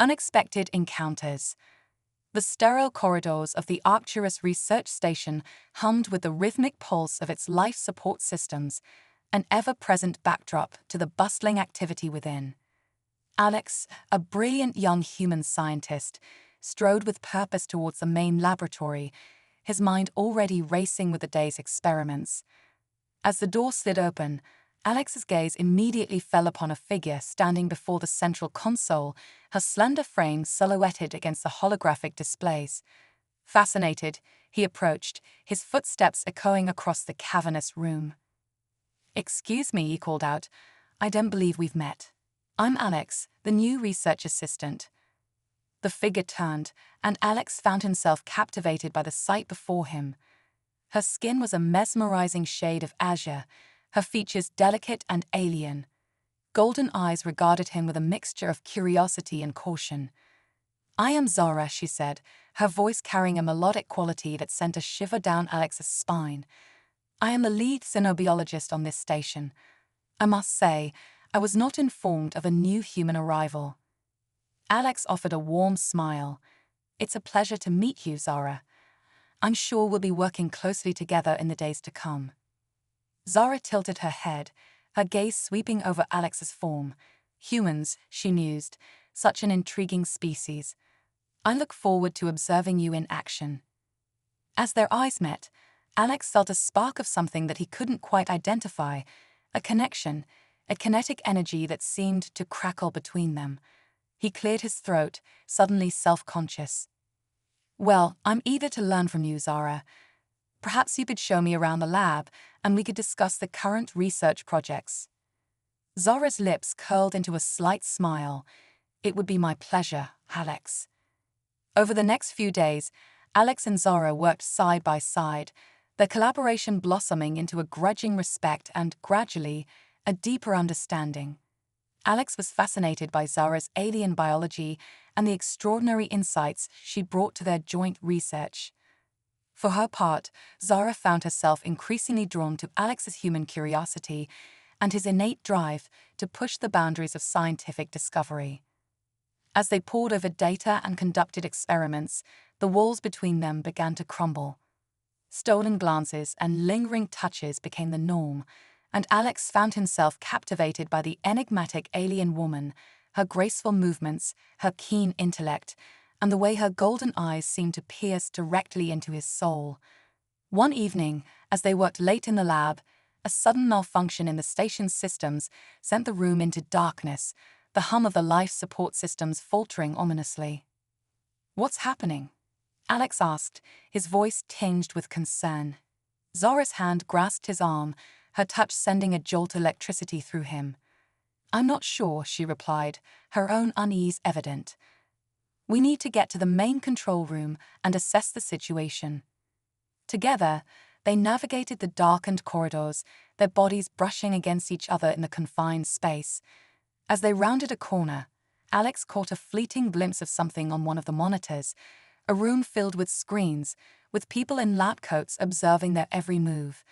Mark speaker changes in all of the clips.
Speaker 1: Unexpected encounters. The sterile corridors of the Arcturus research station hummed with the rhythmic pulse of its life support systems, an ever-present backdrop to the bustling activity within. Alex, a brilliant young human scientist, strode with purpose towards the main laboratory, his mind already racing with the day's experiments. As the door slid open, Alex's gaze immediately fell upon a figure standing before the central console, her slender frame silhouetted against the holographic displays. Fascinated, he approached, his footsteps echoing across the cavernous room. "Excuse me," he called out. "I don't believe we've met. I'm Alex, the new research assistant." The figure turned, and Alex found himself captivated by the sight before him. Her skin was a mesmerizing shade of azure, her features delicate and alien. Golden eyes regarded him with a mixture of curiosity and caution. "I am Zara," she said, her voice carrying a melodic quality that sent a shiver down Alex's spine. "I am the lead xenobiologist on this station. I must say, I was not informed of a new human arrival." Alex offered a warm smile. "It's a pleasure to meet you, Zara. I'm sure we'll be working closely together in the days to come." Zara tilted her head, her gaze sweeping over Alex's form. "Humans," she mused, "such an intriguing species. I look forward to observing you in action." As their eyes met, Alex felt a spark of something that he couldn't quite identify, a connection, a kinetic energy that seemed to crackle between them. He cleared his throat, suddenly self-conscious. "Well, I'm eager to learn from you, Zara. Perhaps you could show me around the lab, and we could discuss the current research projects." Zara's lips curled into a slight smile. "It would be my pleasure, Alex." Over the next few days, Alex and Zara worked side by side, their collaboration blossoming into a grudging respect and, gradually, a deeper understanding. Alex was fascinated by Zara's alien biology and the extraordinary insights she brought to their joint research. For her part, Zara found herself increasingly drawn to Alex's human curiosity and his innate drive to push the boundaries of scientific discovery. As they pored over data and conducted experiments, the walls between them began to crumble. Stolen glances and lingering touches became the norm, and Alex found himself captivated by the enigmatic alien woman, her graceful movements, her keen intellect, and the way her golden eyes seemed to pierce directly into his soul. One evening, as they worked late in the lab, a sudden malfunction in the station's systems sent the room into darkness, the hum of the life support systems faltering ominously. "What's happening?" Alex asked, his voice tinged with concern. Zara's hand grasped his arm, her touch sending a jolt of electricity through him. "I'm not sure," she replied, her own unease evident. "We need to get to the main control room and assess the situation." Together, they navigated the darkened corridors, their bodies brushing against each other in the confined space. As they rounded a corner, Alex caught a fleeting glimpse of something on one of the monitors, a room filled with screens, with people in lab coats observing their every move.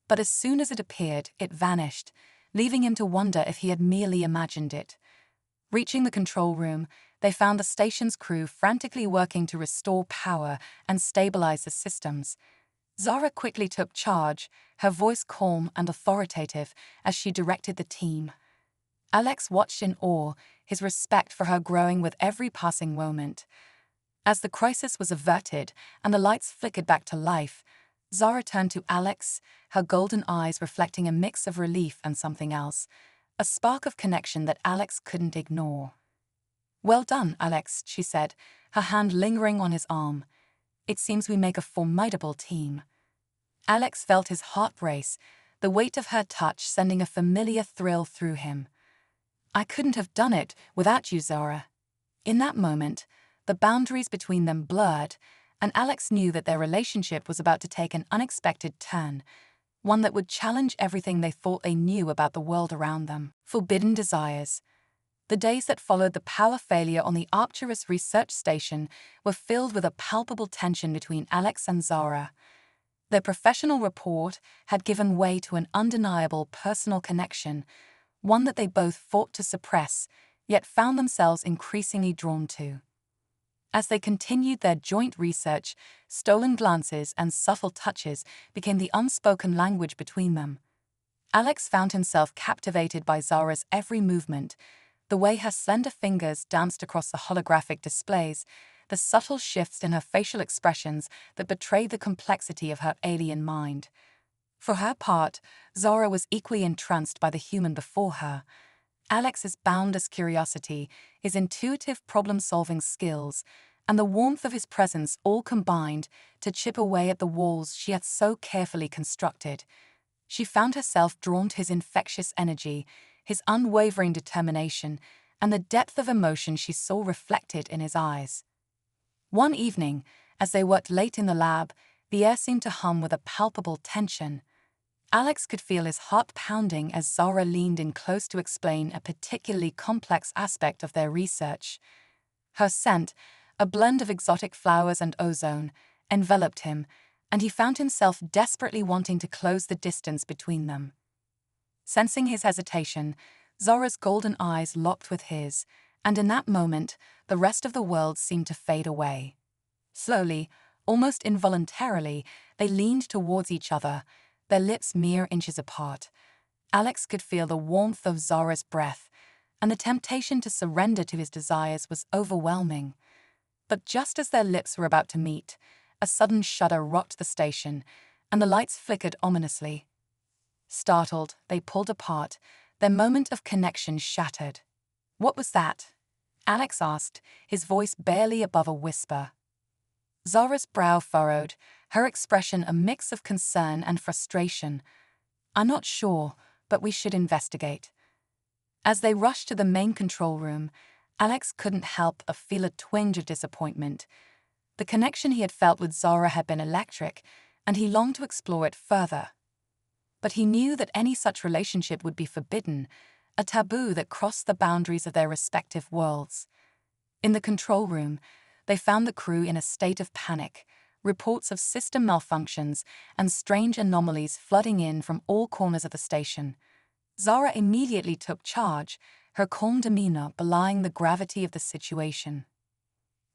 Speaker 1: But as soon as it appeared, it vanished, leaving him to wonder if he had merely imagined it. Reaching the control room, they found the station's crew frantically working to restore power and stabilize the systems. Zara quickly took charge, her voice calm and authoritative as she directed the team. Alex watched in awe, his respect for her growing with every passing moment. As the crisis was averted and the lights flickered back to life, Zara turned to Alex, her golden eyes reflecting a mix of relief and something else, a spark of connection that Alex couldn't ignore. "Well done, Alex," she said, her hand lingering on his arm. "It seems we make a formidable team." Alex felt his heart race, the weight of her touch sending a familiar thrill through him. "I couldn't have done it without you, Zara." In that moment, the boundaries between them blurred, and Alex knew that their relationship was about to take an unexpected turn, one that would challenge everything they thought they knew about the world around them. Forbidden desires. The days that followed the power failure on the Arcturus research station were filled with a palpable tension between Alex and Zara. Their professional rapport had given way to an undeniable personal connection, one that they both fought to suppress, yet found themselves increasingly drawn to. As they continued their joint research, stolen glances and subtle touches became the unspoken language between them. Alex found himself captivated by Zara's every movement, the way her slender fingers danced across the holographic displays, the subtle shifts in her facial expressions that betrayed the complexity of her alien mind. For her part, Zara was equally entranced by the human before her. Alex's boundless curiosity, his intuitive problem-solving skills, and the warmth of his presence all combined to chip away at the walls she had so carefully constructed. She found herself drawn to his infectious energy, his unwavering determination, and the depth of emotion she saw reflected in his eyes. One evening, as they worked late in the lab, the air seemed to hum with a palpable tension. Alex could feel his heart pounding as Zara leaned in close to explain a particularly complex aspect of their research. Her scent, a blend of exotic flowers and ozone, enveloped him, and he found himself desperately wanting to close the distance between them. Sensing his hesitation, Zara's golden eyes locked with his, and in that moment, the rest of the world seemed to fade away. Slowly, almost involuntarily, they leaned towards each other, their lips mere inches apart. Alex could feel the warmth of Zara's breath, and the temptation to surrender to his desires was overwhelming. But just as their lips were about to meet, a sudden shudder rocked the station, and the lights flickered ominously. Startled, they pulled apart, their moment of connection shattered. "What was that?" Alex asked, his voice barely above a whisper. Zara's brow furrowed, her expression a mix of concern and frustration. "I'm not sure, but we should investigate." As they rushed to the main control room, Alex couldn't help but feel a twinge of disappointment. The connection he had felt with Zara had been electric, and he longed to explore it further. But he knew that any such relationship would be forbidden, a taboo that crossed the boundaries of their respective worlds. In the control room, they found the crew in a state of panic, reports of system malfunctions and strange anomalies flooding in from all corners of the station. Zara immediately took charge, her calm demeanor belying the gravity of the situation.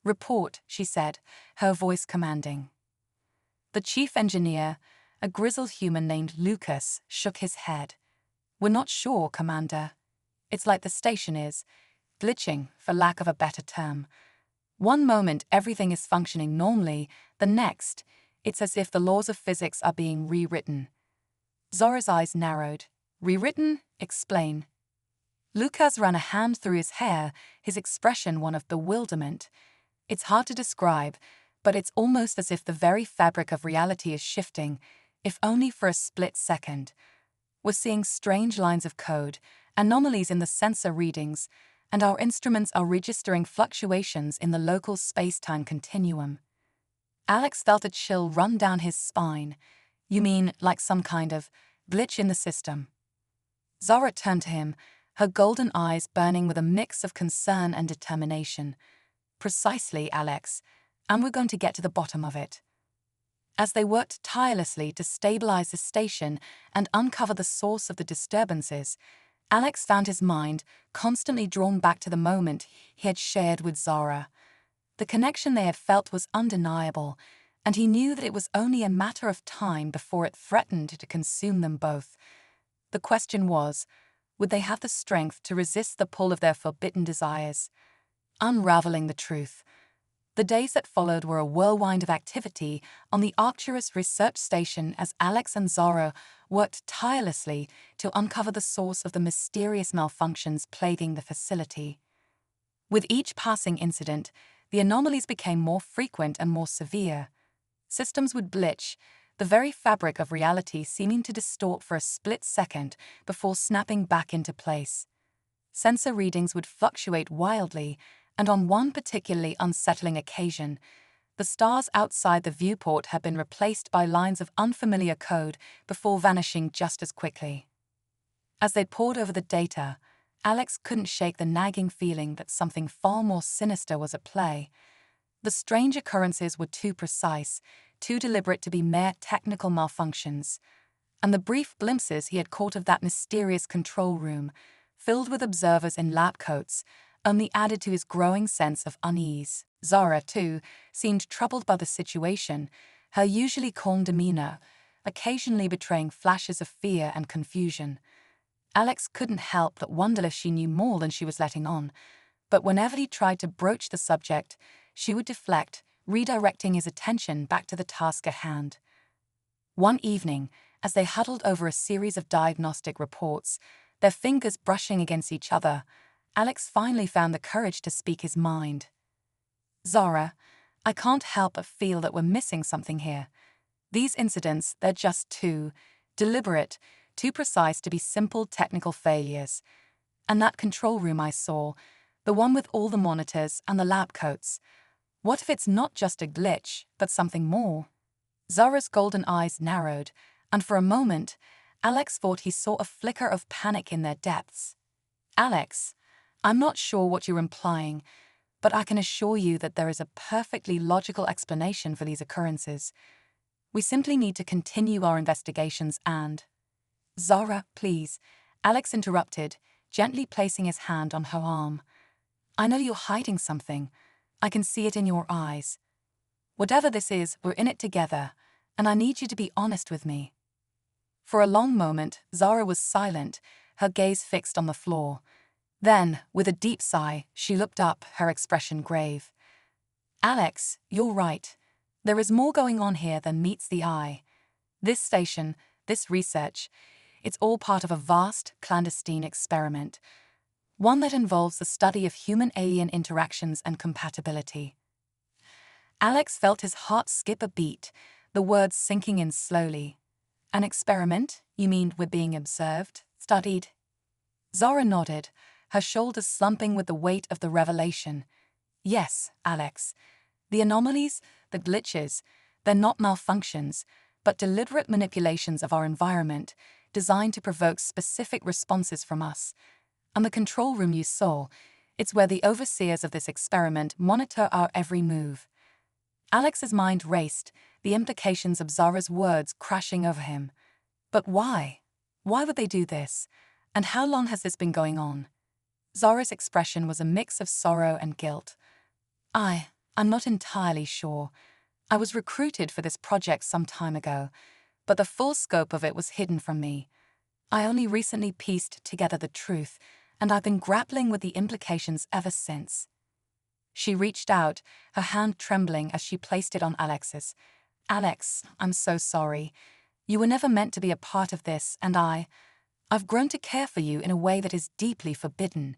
Speaker 1: "Report," she said, her voice commanding. The chief engineer, a grizzled human named Lucas, shook his head. "We're not sure, Commander. It's like the station is glitching, for lack of a better term. One moment everything is functioning normally, the next, it's as if the laws of physics are being rewritten." Zora's eyes narrowed. "Rewritten? Explain." Lucas ran a hand through his hair, his expression one of bewilderment. "It's hard to describe, but it's almost as if the very fabric of reality is shifting, if only for a split second. We're seeing strange lines of code, anomalies in the sensor readings, and our instruments are registering fluctuations in the local space-time continuum." Alex felt a chill run down his spine. "You mean like some kind of glitch in the system?" Zara turned to him, her golden eyes burning with a mix of concern and determination. "Precisely, Alex, and we're going to get to the bottom of it." As they worked tirelessly to stabilize the station and uncover the source of the disturbances, Alex found his mind constantly drawn back to the moment he had shared with Zara. The connection they had felt was undeniable, and he knew that it was only a matter of time before it threatened to consume them both. The question was, would they have the strength to resist the pull of their forbidden desires? Unraveling the truth. The days that followed were a whirlwind of activity on the Arcturus research station as Alex and Zara worked tirelessly to uncover the source of the mysterious malfunctions plaguing the facility. With each passing incident, the anomalies became more frequent and more severe. Systems would glitch, the very fabric of reality seeming to distort for a split second before snapping back into place. Sensor readings would fluctuate wildly, and on one particularly unsettling occasion, the stars outside the viewport had been replaced by lines of unfamiliar code before vanishing just as quickly. As they pored over the data, Alex couldn't shake the nagging feeling that something far more sinister was at play. The strange occurrences were too precise, too deliberate to be mere technical malfunctions, and the brief glimpses he had caught of that mysterious control room, filled with observers in lab coats, only added to his growing sense of unease. Zara, too, seemed troubled by the situation, her usually calm demeanor occasionally betraying flashes of fear and confusion. Alex couldn't help but wonder if she knew more than she was letting on, but whenever he tried to broach the subject, she would deflect, redirecting his attention back to the task at hand. One evening, as they huddled over a series of diagnostic reports, their fingers brushing against each other, Alex finally found the courage to speak his mind. "Zara, I can't help but feel that we're missing something here. These incidents, they're just too deliberate, too precise to be simple technical failures. And that control room I saw, the one with all the monitors and the lab coats, what if it's not just a glitch, but something more?" Zara's golden eyes narrowed, and for a moment, Alex thought he saw a flicker of panic in their depths. "Alex, I'm not sure what you're implying, but I can assure you that there is a perfectly logical explanation for these occurrences. We simply need to continue our investigations and—" "Zara, please," Alex interrupted, gently placing his hand on her arm. "I know you're hiding something. I can see it in your eyes. Whatever this is, we're in it together, and I need you to be honest with me." For a long moment, Zara was silent, her gaze fixed on the floor. Then, with a deep sigh, she looked up, her expression grave. "Alex, you're right. There is more going on here than meets the eye. This station, this research, it's all part of a vast, clandestine experiment. One that involves the study of human-alien interactions and compatibility." Alex felt his heart skip a beat, the words sinking in slowly. "An experiment? You mean we're being observed, studied?" Zara nodded, her shoulders slumping with the weight of the revelation. "Yes, Alex. The anomalies, the glitches, they're not malfunctions, but deliberate manipulations of our environment, designed to provoke specific responses from us. And the control room you saw, it's where the overseers of this experiment monitor our every move." Alex's mind raced, the implications of Zara's words crashing over him. But why? Why would they do this? And how long has this been going on? Zara's expression was a mix of sorrow and guilt. I'm not entirely sure. I was recruited for this project some time ago, but the full scope of it was hidden from me. I only recently pieced together the truth, and I've been grappling with the implications ever since." She reached out, her hand trembling as she placed it on Alex's. "Alex, I'm so sorry. You were never meant to be a part of this, and I've grown to care for you in a way that is deeply forbidden.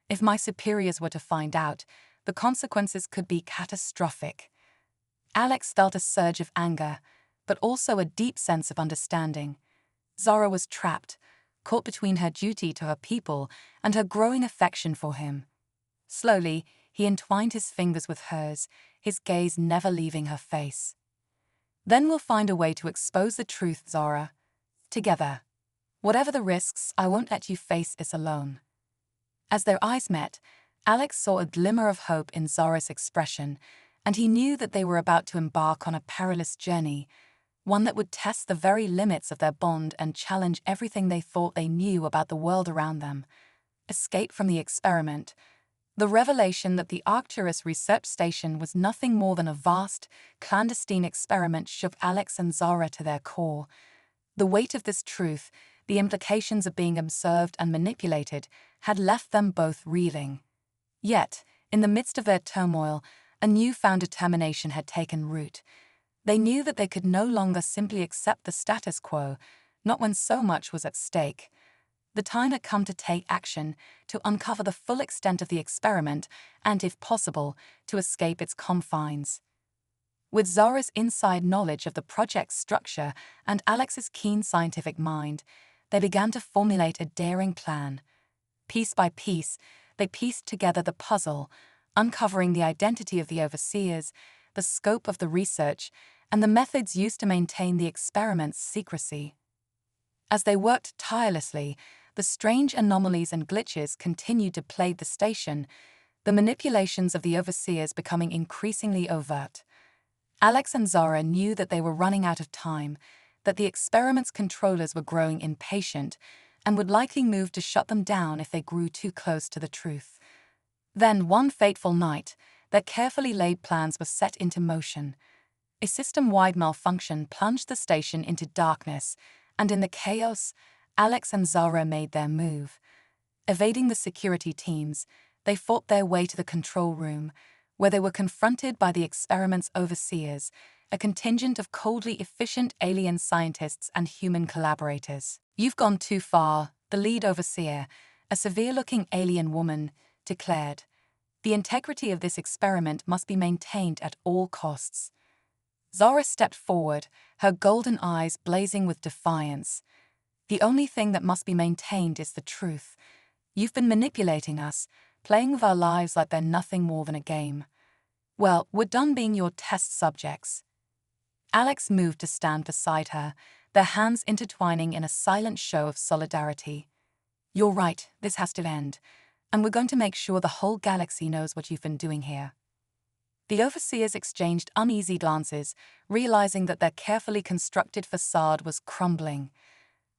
Speaker 1: If my superiors were to find out, the consequences could be catastrophic." Alex felt a surge of anger, but also a deep sense of understanding. Zara was trapped, caught between her duty to her people and her growing affection for him. Slowly, he entwined his fingers with hers, his gaze never leaving her face. "Then we'll find a way to expose the truth, Zara. Together. Whatever the risks, I won't let you face this alone." As their eyes met, Alex saw a glimmer of hope in Zara's expression, and he knew that they were about to embark on a perilous journey, one that would test the very limits of their bond and challenge everything they thought they knew about the world around them. Escape from the experiment. The revelation that the Arcturus research station was nothing more than a vast, clandestine experiment shook Alex and Zara to their core. The weight of this truth, the implications of being observed and manipulated, had left them both reeling. Yet, in the midst of their turmoil, a newfound determination had taken root. They knew that they could no longer simply accept the status quo, not when so much was at stake. The time had come to take action, to uncover the full extent of the experiment, and, if possible, to escape its confines. With Zara's inside knowledge of the project's structure and Alex's keen scientific mind, they began to formulate a daring plan. Piece by piece, they pieced together the puzzle, uncovering the identity of the overseers, the scope of the research, and the methods used to maintain the experiment's secrecy. As they worked tirelessly, the strange anomalies and glitches continued to plague the station, the manipulations of the overseers becoming increasingly overt. Alex and Zara knew that they were running out of time, that the experiment's controllers were growing impatient, and would likely move to shut them down if they grew too close to the truth. Then, one fateful night, their carefully laid plans were set into motion. A system-wide malfunction plunged the station into darkness, and in the chaos, Alex and Zara made their move. Evading the security teams, they fought their way to the control room, where they were confronted by the experiment's overseers, a contingent of coldly efficient alien scientists and human collaborators. "You've gone too far," the lead overseer, a severe-looking alien woman, declared. "The integrity of this experiment must be maintained at all costs." Zara stepped forward, her golden eyes blazing with defiance. "The only thing that must be maintained is the truth. You've been manipulating us, playing with our lives like they're nothing more than a game. Well, we're done being your test subjects." Alex moved to stand beside her, their hands intertwining in a silent show of solidarity. "You're right, this has to end, and we're going to make sure the whole galaxy knows what you've been doing here." The overseers exchanged uneasy glances, realizing that their carefully constructed facade was crumbling.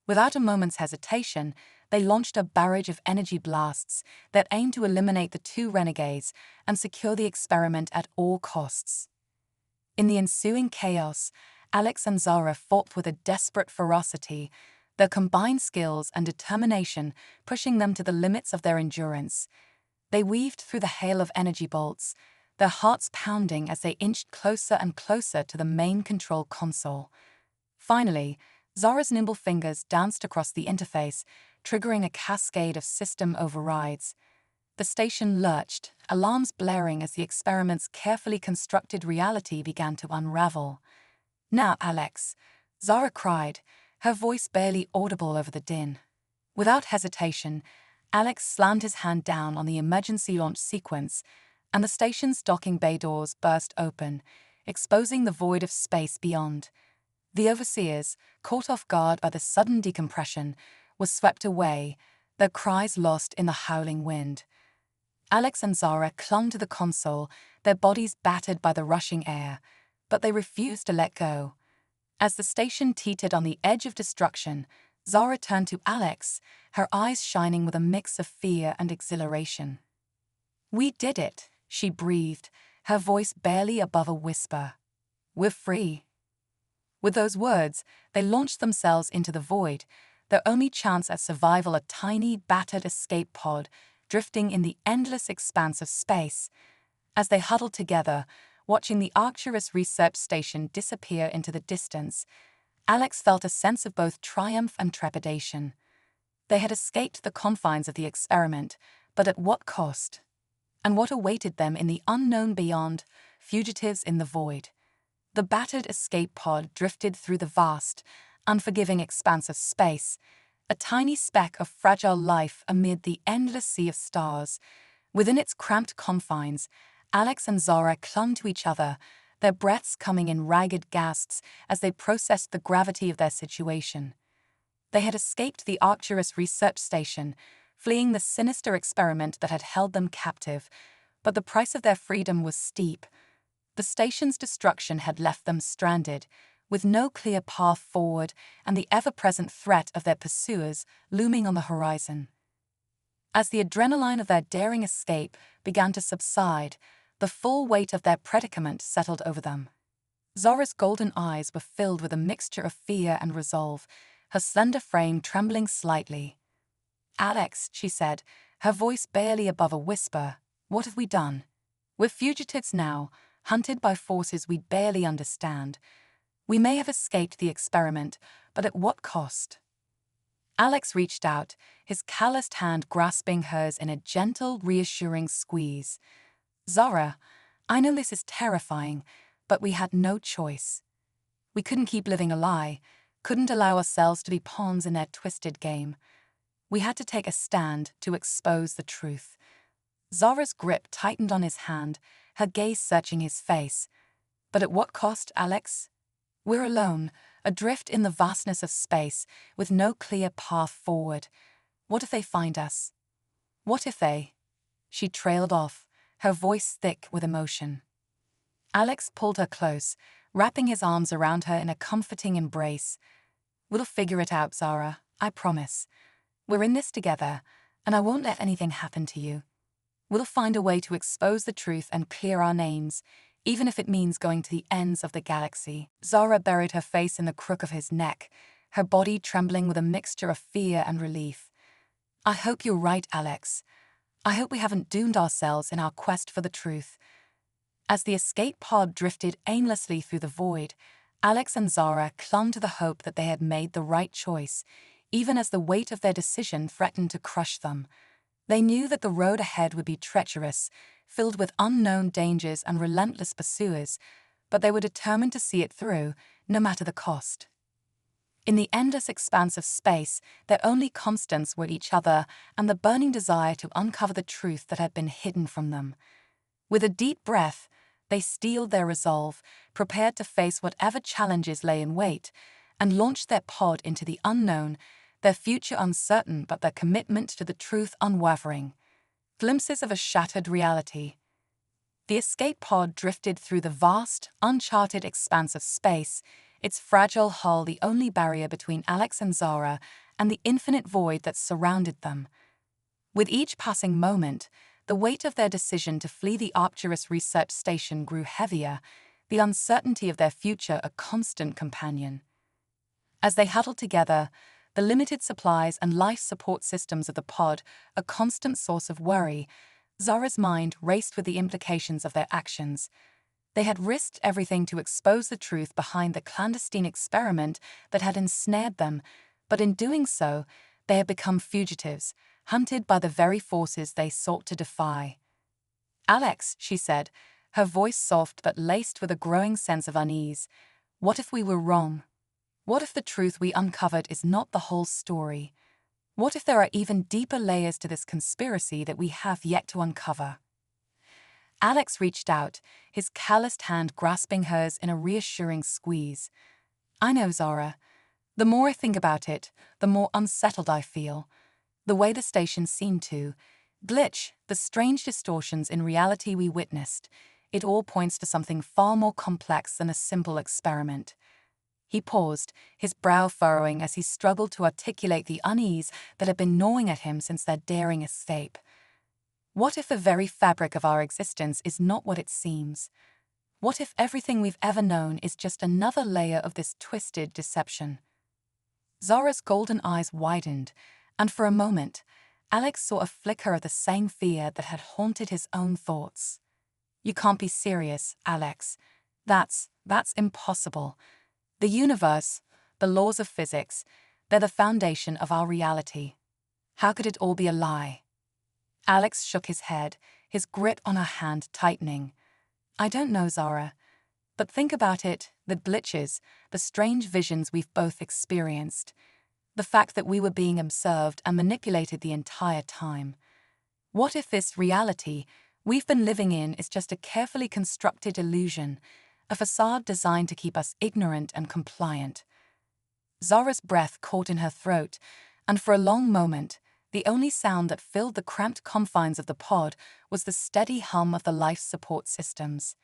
Speaker 1: Without a moment's hesitation, they launched a barrage of energy blasts that aimed to eliminate the two renegades and secure the experiment at all costs. In the ensuing chaos, Alex and Zara fought with a desperate ferocity, their combined skills and determination pushing them to the limits of their endurance. They weaved through the hail of energy bolts, their hearts pounding as they inched closer and closer to the main control console. Finally, Zara's nimble fingers danced across the interface, triggering a cascade of system overrides. The station lurched, alarms blaring as the experiment's carefully constructed reality began to unravel. "Now, Alex," Zara cried, her voice barely audible over the din. Without hesitation, Alex slammed his hand down on the emergency launch sequence, and the station's docking bay doors burst open, exposing the void of space beyond. The overseers, caught off guard by the sudden decompression, were swept away, their cries lost in the howling wind. Alex and Zara clung to the console, their bodies battered by the rushing air, but they refused to let go. As the station teetered on the edge of destruction, Zara turned to Alex, her eyes shining with a mix of fear and exhilaration. "We did it," she breathed, her voice barely above a whisper. "We're free." With those words, they launched themselves into the void, their only chance at survival a tiny, battered escape pod drifting in the endless expanse of space. As they huddled together, watching the Arcturus research station disappear into the distance, Alex felt a sense of both triumph and trepidation. They had escaped the confines of the experiment, but at what cost? And what awaited them in the unknown beyond, fugitives in the void? The battered escape pod drifted through the vast, unforgiving expanse of space, a tiny speck of fragile life amid the endless sea of stars. Within its cramped confines, Alex and Zara clung to each other, their breaths coming in ragged gasps as they processed the gravity of their situation. They had escaped the Arcturus research station, fleeing the sinister experiment that had held them captive, but the price of their freedom was steep. The station's destruction had left them stranded, with no clear path forward and the ever-present threat of their pursuers looming on the horizon. As the adrenaline of their daring escape began to subside, the full weight of their predicament settled over them. Zara's golden eyes were filled with a mixture of fear and resolve, her slender frame trembling slightly. "Alex," she said, her voice barely above a whisper, "what have we done? We're fugitives now, hunted by forces we barely understand. We may have escaped the experiment, but at what cost?" Alex reached out, his calloused hand grasping hers in a gentle, reassuring squeeze. "Zara, I know this is terrifying, but we had no choice. We couldn't keep living a lie, couldn't allow ourselves to be pawns in their twisted game. We had to take a stand to expose the truth." Zara's grip tightened on his hand, her gaze searching his face. "But at what cost, Alex? We're alone, adrift in the vastness of space, with no clear path forward. What if they find us? What if they—" She trailed off, her voice thick with emotion. Alex pulled her close, wrapping his arms around her in a comforting embrace. "We'll figure it out, Zara, I promise. We're in this together, and I won't let anything happen to you. We'll find a way to expose the truth and clear our names, even if it means going to the ends of the galaxy. Zara buried her face in the crook of his neck, her body trembling with a mixture of fear and relief. I hope you're right, Alex. I hope we haven't doomed ourselves in our quest for the truth. As the escape pod drifted aimlessly through the void, Alex and Zara clung to the hope that they had made the right choice, even as the weight of their decision threatened to crush them. They knew that the road ahead would be treacherous, filled with unknown dangers and relentless pursuers, but they were determined to see it through, no matter the cost. In the endless expanse of space, their only constants were each other and the burning desire to uncover the truth that had been hidden from them. With a deep breath, they steeled their resolve, prepared to face whatever challenges lay in wait, and launched their pod into the unknown, their future uncertain but their commitment to the truth unwavering. Glimpses of a shattered reality. The escape pod drifted through the vast, uncharted expanse of space, its fragile hull the only barrier between Alex and Zara and the infinite void that surrounded them. With each passing moment, the weight of their decision to flee the Arcturus research station grew heavier, the uncertainty of their future a constant companion. As they huddled together, the limited supplies and life support systems of the pod a constant source of worry, Zara's mind raced with the implications of their actions. They had risked everything to expose the truth behind the clandestine experiment that had ensnared them, but in doing so, they had become fugitives, hunted by the very forces they sought to defy. Alex, she said, her voice soft but laced with a growing sense of unease, what if we were wrong? What if the truth we uncovered is not the whole story? What if there are even deeper layers to this conspiracy that we have yet to uncover? Alex reached out, his calloused hand grasping hers in a reassuring squeeze. I know, Zara. The more I think about it, the more unsettled I feel. The way the station seemed to glitch, the strange distortions in reality we witnessed, it all points to something far more complex than a simple experiment. He paused, his brow furrowing as he struggled to articulate the unease that had been gnawing at him since their daring escape. What if the very fabric of our existence is not what it seems? What if everything we've ever known is just another layer of this twisted deception? Zara's golden eyes widened, and for a moment, Alex saw a flicker of the same fear that had haunted his own thoughts. You can't be serious, Alex. That's impossible. The universe, the laws of physics, they're the foundation of our reality. How could it all be a lie? Alex shook his head, his grip on her hand tightening. I don't know, Zara. But think about it, the glitches, the strange visions we've both experienced. The fact that we were being observed and manipulated the entire time. What if this reality we've been living in is just a carefully constructed illusion, a facade designed to keep us ignorant and compliant? Zara's breath caught in her throat, and for a long moment, the only sound that filled the cramped confines of the pod was the steady hum of the life support systems.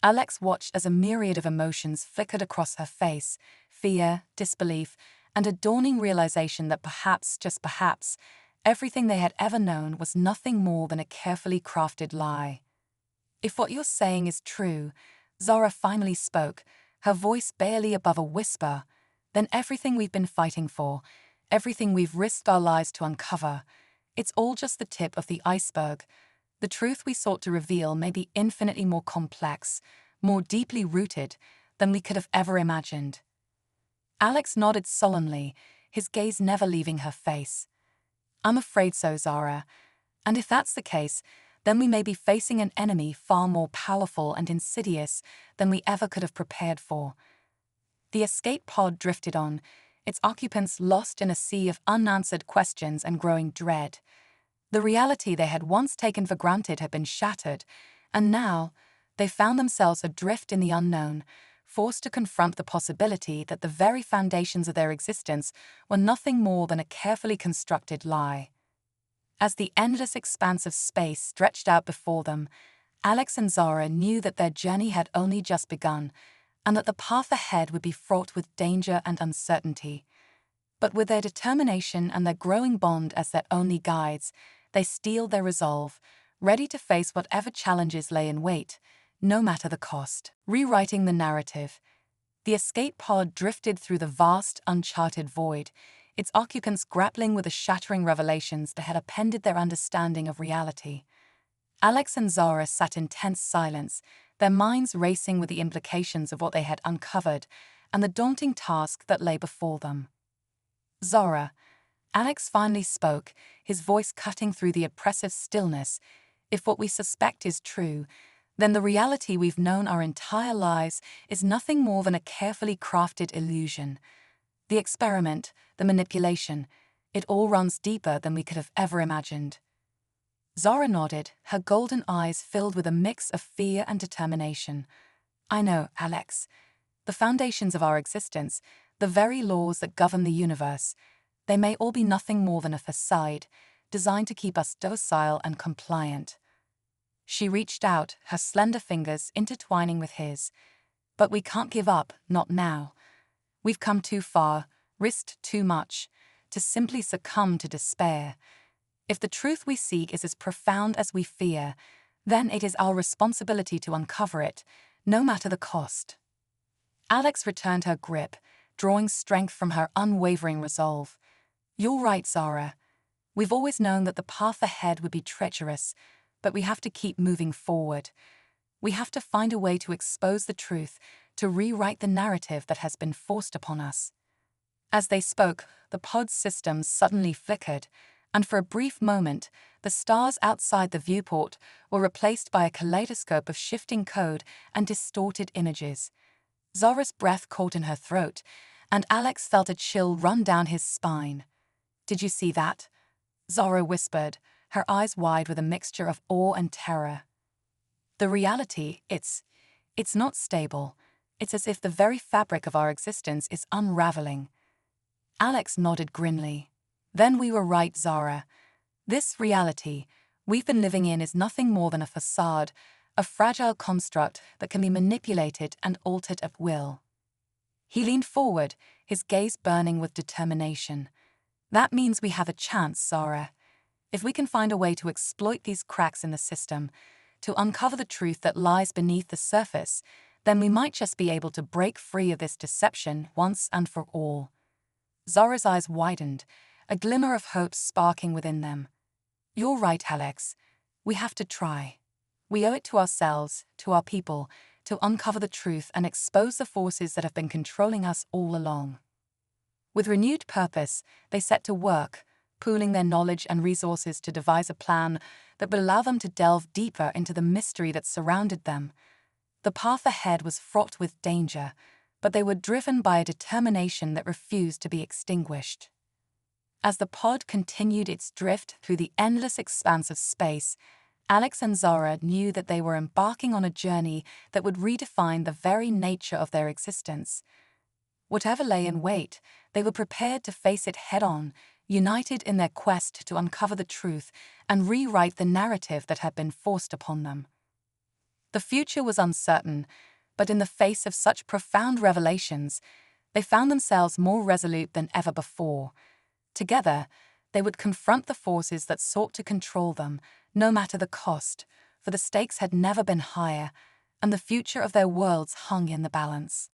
Speaker 1: Alex watched as a myriad of emotions flickered across her face, fear, disbelief, and a dawning realization that perhaps, just perhaps, everything they had ever known was nothing more than a carefully crafted lie. If what you're saying is true, Zara finally spoke, her voice barely above a whisper, then everything we've been fighting for, everything we've risked our lives to uncover, it's all just the tip of the iceberg. The truth we sought to reveal may be infinitely more complex, more deeply rooted than we could have ever imagined. Alex nodded sullenly, his gaze never leaving her face. I'm afraid so, Zara. And if that's the case, then we may be facing an enemy far more powerful and insidious than we ever could have prepared for. The escape pod drifted on, its occupants lost in a sea of unanswered questions and growing dread. The reality they had once taken for granted had been shattered, and now they found themselves adrift in the unknown, forced to confront the possibility that the very foundations of their existence were nothing more than a carefully constructed lie. As the endless expanse of space stretched out before them, Alex and Zara knew that their journey had only just begun, and that the path ahead would be fraught with danger and uncertainty. But with their determination and their growing bond as their only guides, they steeled their resolve, ready to face whatever challenges lay in wait, no matter the cost. Rewriting the narrative, the escape pod drifted through the vast, uncharted void, its occupants grappling with the shattering revelations that had upended their understanding of reality. Alex and Zara sat in tense silence, their minds racing with the implications of what they had uncovered and the daunting task that lay before them. Zara, Alex finally spoke, his voice cutting through the oppressive stillness. If what we suspect is true, then the reality we've known our entire lives is nothing more than a carefully crafted illusion. The experiment, the manipulation, it all runs deeper than we could have ever imagined. Zara nodded, her golden eyes filled with a mix of fear and determination. I know, Alex. The foundations of our existence, the very laws that govern the universe, they may all be nothing more than a facade, designed to keep us docile and compliant. She reached out, her slender fingers intertwining with his. But we can't give up, not now. We've come too far, risked too much, to simply succumb to despair. If the truth we seek is as profound as we fear, then it is our responsibility to uncover it, no matter the cost. Alex returned her grip, drawing strength from her unwavering resolve. You're right, Zara. We've always known that the path ahead would be treacherous, but we have to keep moving forward. We have to find a way to expose the truth, to rewrite the narrative that has been forced upon us. As they spoke, the pod's systems suddenly flickered, and for a brief moment, the stars outside the viewport were replaced by a kaleidoscope of shifting code and distorted images. Zara's breath caught in her throat, and Alex felt a chill run down his spine. Did you see that? Zara whispered, her eyes wide with a mixture of awe and terror. The reality, it's not stable. It's as if the very fabric of our existence is unraveling. Alex nodded grimly. Then we were right, Zara. This reality we've been living in is nothing more than a facade, a fragile construct that can be manipulated and altered at will. He leaned forward, his gaze burning with determination. That means we have a chance, Zara. If we can find a way to exploit these cracks in the system, to uncover the truth that lies beneath the surface, then we might just be able to break free of this deception once and for all. Zara's eyes widened, a glimmer of hope sparking within them. You're right, Alex. We have to try. We owe it to ourselves, to our people, to uncover the truth and expose the forces that have been controlling us all along. With renewed purpose, they set to work, pooling their knowledge and resources to devise a plan that would allow them to delve deeper into the mystery that surrounded them. The path ahead was fraught with danger, but they were driven by a determination that refused to be extinguished. As the pod continued its drift through the endless expanse of space, Alex and Zara knew that they were embarking on a journey that would redefine the very nature of their existence. Whatever lay in wait, they were prepared to face it head-on, united in their quest to uncover the truth and rewrite the narrative that had been forced upon them. The future was uncertain, but in the face of such profound revelations, they found themselves more resolute than ever before. Together, they would confront the forces that sought to control them, no matter the cost, for the stakes had never been higher, and the future of their worlds hung in the balance.